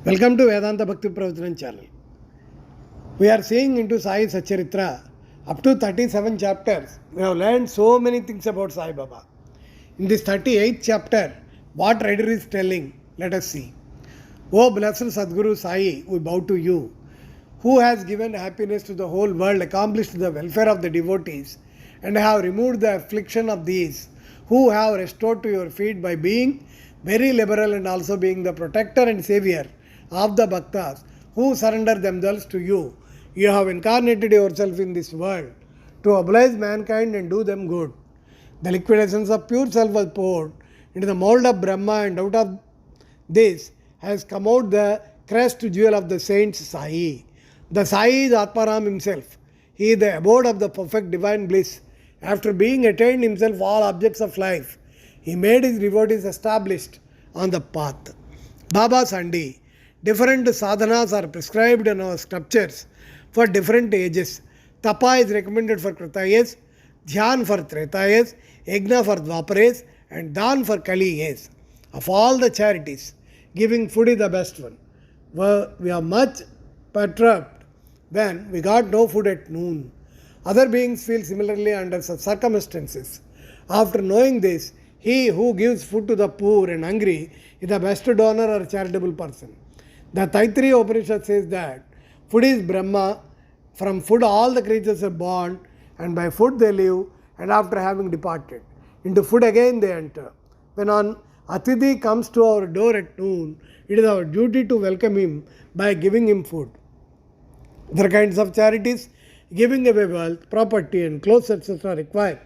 Welcome to Vedanta Bhakti Pravachanam channel. We are seeing into Sai Satcharitra. Up to 37 chapters, we have learned so many things about Sai Baba. In this 38th chapter, what writer is telling, let us see. O blessed Sadguru Sai, we bow to you, who has given happiness to the whole world, accomplished the welfare of the devotees, and have removed the affliction of these, who have restored to your feet by being very liberal and also being the protector and savior of the bhaktas who surrender themselves to you. You have incarnated yourself in this world to oblige mankind and do them good. The liquid essence of pure self was poured into the mold of Brahma, and out of this has come out the crest jewel of the saints Sai. The Sai is Atmaram himself. He is the abode of the perfect divine bliss. After being attained himself all objects of life, he made his devotees established on the path. Baba Sandi. Different sadhanas are prescribed in our scriptures for different ages. Tapa is recommended for Kritayas, Dhyan for Tretayas, Yajna for Dvaparas, and Dan for Kaliyas. Of all the charities, giving food is the best one. We are much perturbed when we got no food at noon. Other beings feel similarly under such circumstances. After knowing this, he who gives food to the poor and hungry is the best donor or charitable person. The Taittiriya Upanishad says that food is Brahma, from food all the creatures are born, and by food they live, and after having departed, into food again they enter. When an Atithi comes to our door at noon, it is our duty to welcome him by giving him food. Other kinds of charities, giving away wealth, property and clothes etc. require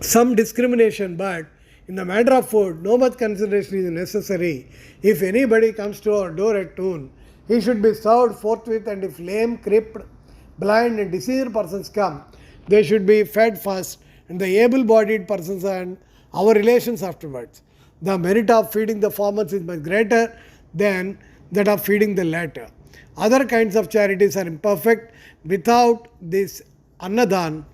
some discrimination, but in the matter of food, no much consideration is necessary. If anybody comes to our door at noon, he should be served forthwith, and if lame, crippled, blind and diseased persons come, they should be fed first, and the able-bodied persons and our relations afterwards. The merit of feeding the former is much greater than that of feeding the latter. Other kinds of charities are imperfect without this annadan,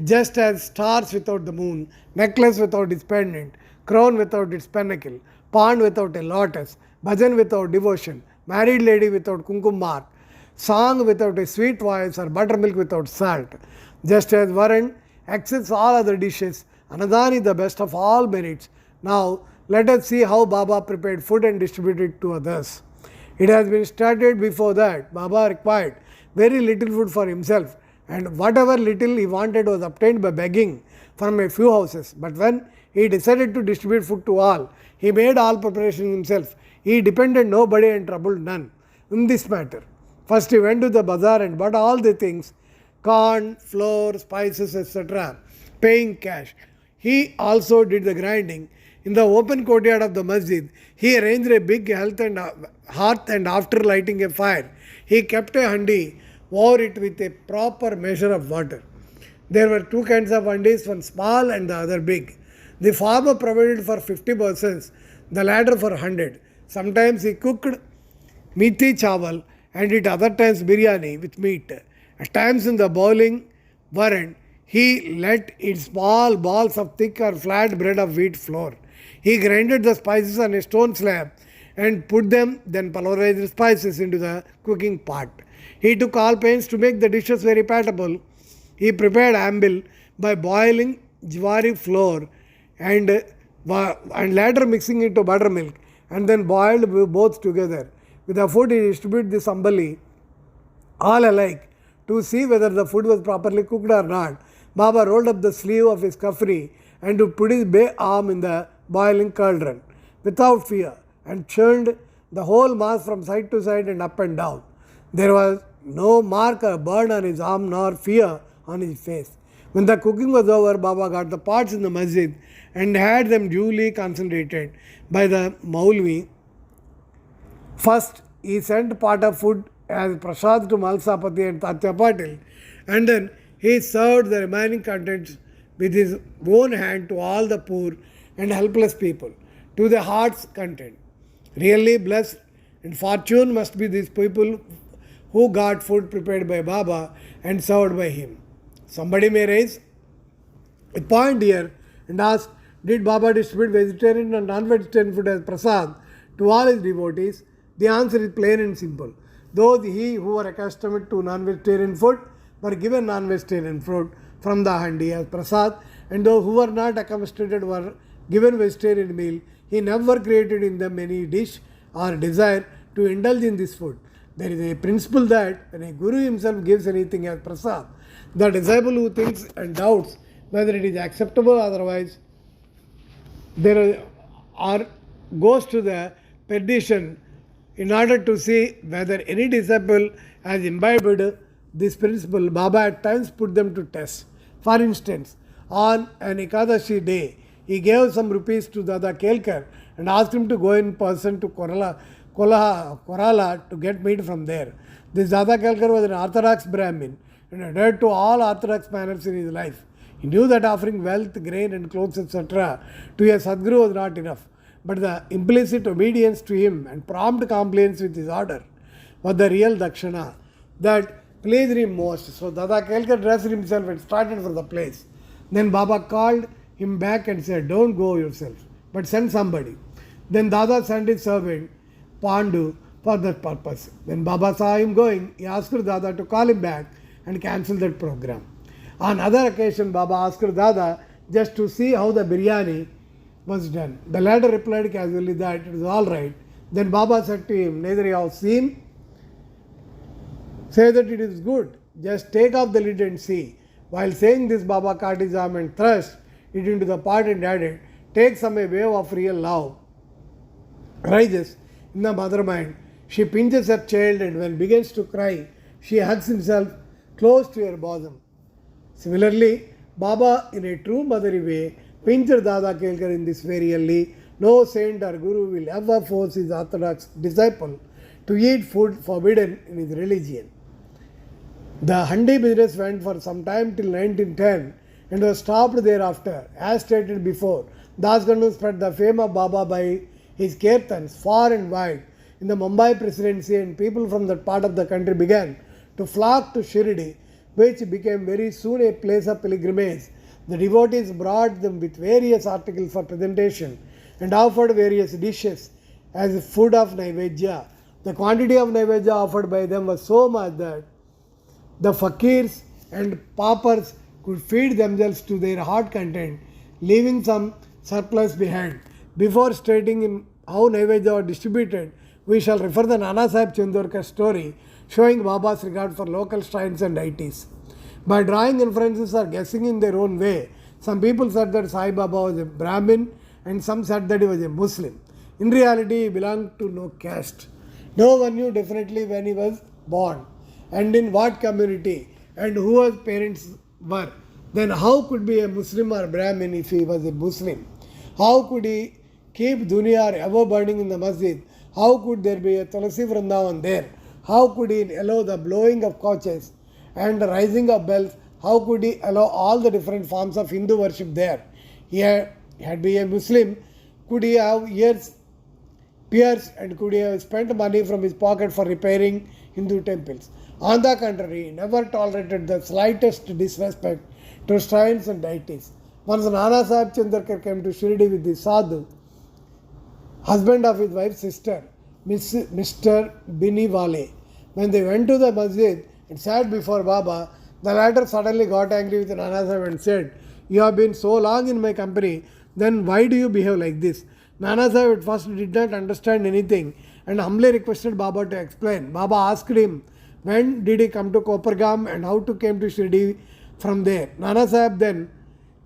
just as stars without the moon, necklace without its pendant, crown without its pinnacle, pond without a lotus, bhajan without devotion, married lady without kumkum mark, song without a sweet voice, or buttermilk without salt. Just as Varan exceeds all other dishes, Anadan is the best of all merits. Now let us see how Baba prepared food and distributed it to others. It has been stated before that Baba required very little food for himself, and whatever little he wanted was obtained by begging from a few houses. But when he decided to distribute food to all, he made all preparations himself. He depended nobody and troubled none in this matter. First he went to the bazaar and bought all the things, corn, flour, spices etc., paying cash. He also did the grinding. In the open courtyard of the masjid, he arranged a big hearth, and after lighting a fire, he kept a handi over it with a proper measure of water. There were two kinds of handis, one small and the other big. The farmer provided for 50 persons, the latter for 100. Sometimes he cooked methi chawal, and at other times biryani with meat. At times in the boiling varan, he let in small balls of thick or flat bread of wheat flour. He grinded the spices on a stone slab and put them, then pulverized the spices into the cooking pot. He took all pains to make the dishes very palatable. He prepared ambil by boiling jwari flour and later mixing it to buttermilk, and then boiled both together. With the food he distributed this ambali all alike to see whether the food was properly cooked or not. Baba rolled up the sleeve of his kafri and to put his bare arm in the boiling cauldron without fear, and churned the whole mass from side to side and up and down. There was no mark or burn on his arm nor fear on his face. When the cooking was over, Baba got the pots in the masjid and had them duly concentrated by the Maulvi. First, he sent part of food as prasad to Malsapati and Tatya Patil, and then he served the remaining contents with his own hand to all the poor and helpless people, to the heart's content. Really blessed and fortune must be these people who got food prepared by Baba and served by him. Somebody may raise a point here and ask, did Baba distribute vegetarian and non-vegetarian food as prasad to all his devotees? The answer is plain and simple. Those he who were accustomed to non-vegetarian food were given non-vegetarian food from the handi as prasad, and those who were not accustomed were given vegetarian meal. He never created in them any dish or desire to indulge in this food. There is a principle that when a guru himself gives anything as prasad, the disciple who thinks and doubts whether it is acceptable or otherwise, there or goes to the perdition in order to see whether any disciple has imbibed this principle. Baba at times put them to test. For instance, on an Ekadashi day, he gave some rupees to Dada Kelkar and asked him to go in person to Korala to get meat from there. This Dada Kelkar was an Orthodox Brahmin and adhered to all Orthodox manners in his life. He knew that offering wealth, grain and clothes etc. to a Sadguru was not enough, but the implicit obedience to him and prompt compliance with his order was the real dakshana that pleased him most. So Dada Kelkar dressed himself and started for the place. Then Baba called him back and said, "Don't go yourself, but send somebody." Then Dada sent his servant Pandu for that purpose. When Baba saw him going, he asked Dada to call him back and cancel that program. On other occasion, Baba asked Dada just to see how the biryani was done. The latter replied casually that it was all right. Then Baba said to him, "Neither you have seen, say that it is good. Just take off the lid and see." While saying this, Baba caught his arm and thrust it into the pot and added, "Take some a wave of real love rises in the mother mind. She pinches her child and when begins to cry, she hugs himself close to her bosom." Similarly, Baba in a true motherly way pinched Dada Kelkar in this way really. No saint or guru will ever force his orthodox disciple to eat food forbidden in his religion. The handi business went for some time till 1910 and was stopped thereafter. As stated before, Das Gandu spread the fame of Baba by his kirtans far and wide in the Mumbai presidency, and people from that part of the country began to flock to Shirdi, which became very soon a place of pilgrimage. The devotees brought them with various articles for presentation and offered various dishes as food of Naivedya. The quantity of Naivedya offered by them was so much that the fakirs and paupers could feed themselves to their heart content, leaving some surplus behind. Before stating in how Naivedya was distributed, we shall refer the Nana Sahib Chandorkar's story showing Baba's regard for local shrines and deities. By drawing inferences or guessing in their own way, some people said that Sai Baba was a Brahmin and some said that he was a Muslim. In reality, he belonged to no caste. No one knew definitely when he was born and in what community and who his parents were. Then how could be a Muslim or Brahmin if he was a Muslim? How could he keep dunya ever burning in the masjid? How could there be a Tulasi Vrindavan there? How could he allow the blowing of couches and the rising of bells? How could he allow all the different forms of Hindu worship there? He had been a Muslim, could he have ears pierced and could he have spent money from his pocket for repairing Hindu temples? On the contrary, he never tolerated the slightest disrespect to shrines and deities. Once Nana Sahib Chandorkar came to Shirdi with the sadhu, husband of his wife's sister, Mr. Biniwale. When they went to the masjid and sat before Baba, the latter suddenly got angry with Nana Sahib and said, "You have been so long in my company, then why do you behave like this?" Nana Sahib at first did not understand anything and humbly requested Baba to explain. Baba asked him, when did he come to Kopargam and how to came to Shirdi from there. Nana Sahib then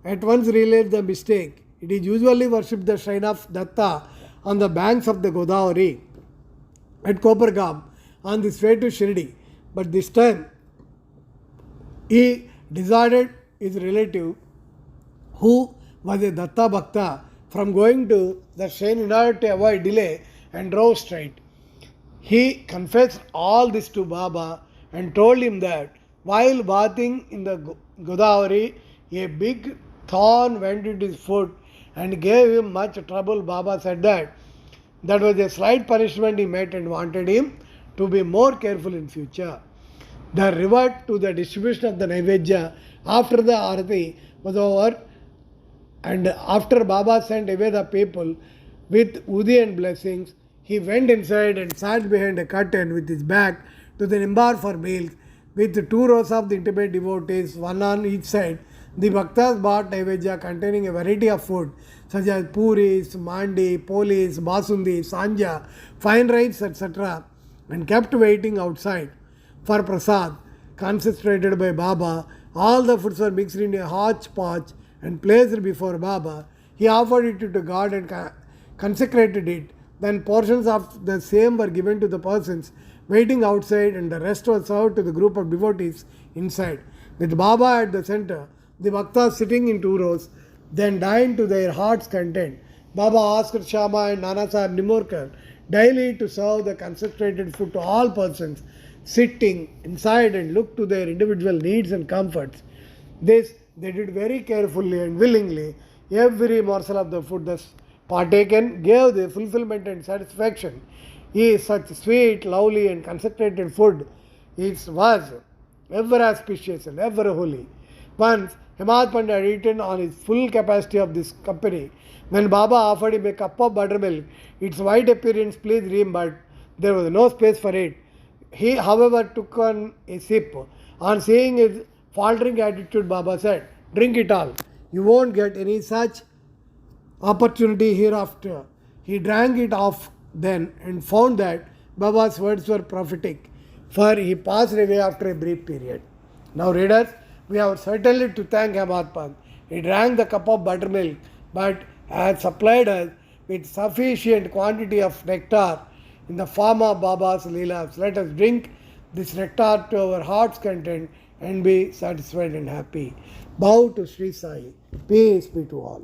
at once realized the mistake. It is usually worshipped the shrine of Datta on the banks of the Godavari at Kopargam on this way to Shirdi. But this time he dissuaded his relative, who was a Datta Bhakta, from going to the shrine in order to avoid delay and drove straight. He confessed all this to Baba and told him that while bathing in the Godavari, a big thorn went into his foot and gave him much trouble. Baba said that was a slight punishment he met and wanted him to be more careful in future. The revert to the distribution of the Naivedya after the Arati was over, and after Baba sent away the people with Udi and blessings, He went inside and sat behind a curtain with his back to the nimbar for meals, with 2 rows of the intimate devotees, one on each side. The Bhaktas bought Naivedya containing a variety of food such as puris, mandi, polis, basundi, sanja, fine rice, etc., and kept waiting outside for prasad, concentrated by Baba. All the foods were mixed in a hodgepodge and placed before Baba. He offered it to God and consecrated it. Then portions of the same were given to the persons waiting outside, and the rest was served to the group of devotees inside. With Baba at the center, the Bhaktas sitting in 2 rows, then dined to their heart's content. Baba asked Shama and Nana Sahib Nimorkar daily to serve the consecrated food to all persons sitting inside and look to their individual needs and comforts. This they did very carefully and willingly. Every morsel of the food thus partaken gave the fulfillment and satisfaction. Is such sweet, lovely, and consecrated food. It was ever auspicious and ever holy. Once, Hemad Pandit had eaten on his full capacity of this company. When Baba offered him a cup of buttermilk, its white appearance pleased him, but there was no space for it. He, however, took on a sip. On seeing his faltering attitude, Baba said, "Drink it all. You won't get any such opportunity hereafter." He drank it off then and found that Baba's words were prophetic, for he passed away after a brief period. Now, readers, we have certainly to thank Hemad. He drank the cup of buttermilk, but has supplied us with sufficient quantity of nectar in the form of Baba's Leelas. Let us drink this nectar to our heart's content and be satisfied and happy. Bow to Sri Sai. Peace be to all.